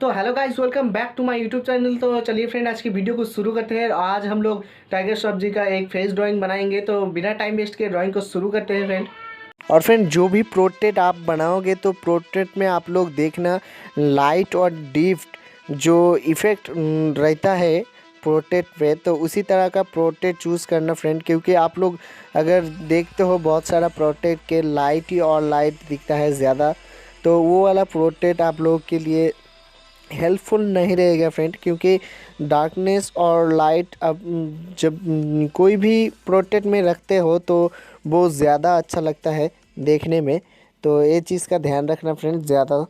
तो hello guys, welcome back to my YouTube channel. तो चलिए फ्रेंड, आज की वीडियो को शुरू करते हैं। आज हम लोग टाइगर श्रॉफ जी का एक फेस ड्राइंग बनाएंगे। तो बिना टाइम वेस्ट के ड्राइंग को शुरू करते हैं फ्रेंड। और फ्रेंड, जो भी पोर्ट्रेट आप बनाओगे तो पोर्ट्रेट में आप लोग देखना लाइट और डीप जो इफ़ेक्ट रहता है पोर्ट्रेट पे, तो उसी तरह का पोर्ट्रेट चूज़ करना फ्रेंड। क्योंकि आप लोग अगर देखते हो बहुत सारा पोर्ट्रेट के लाइट ही और लाइट दिखता है ज़्यादा, तो वो वाला पोर्ट्रेट आप लोगों के लिए हेल्पफुल नहीं रहेगा फ्रेंड। क्योंकि डार्कनेस और लाइट अब जब कोई भी पोर्ट्रेट में रखते हो तो वो ज़्यादा अच्छा लगता है देखने में। तो ये चीज़ का ध्यान रखना फ्रेंड ज़्यादा।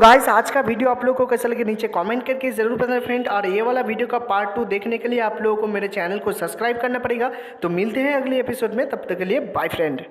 गाइस आज का वीडियो आप लोगों को कैसा लगे नीचे कमेंट करके जरूर बताना फ्रेंड, और ये वाला वीडियो का पार्ट 2 देखने के लिए आप लोगों को मेरे चैनल को सब्सक्राइब करना पड़ेगा। तो मिलते हैं अगले एपिसोड में, तब तक के लिए बाय फ्रेंड।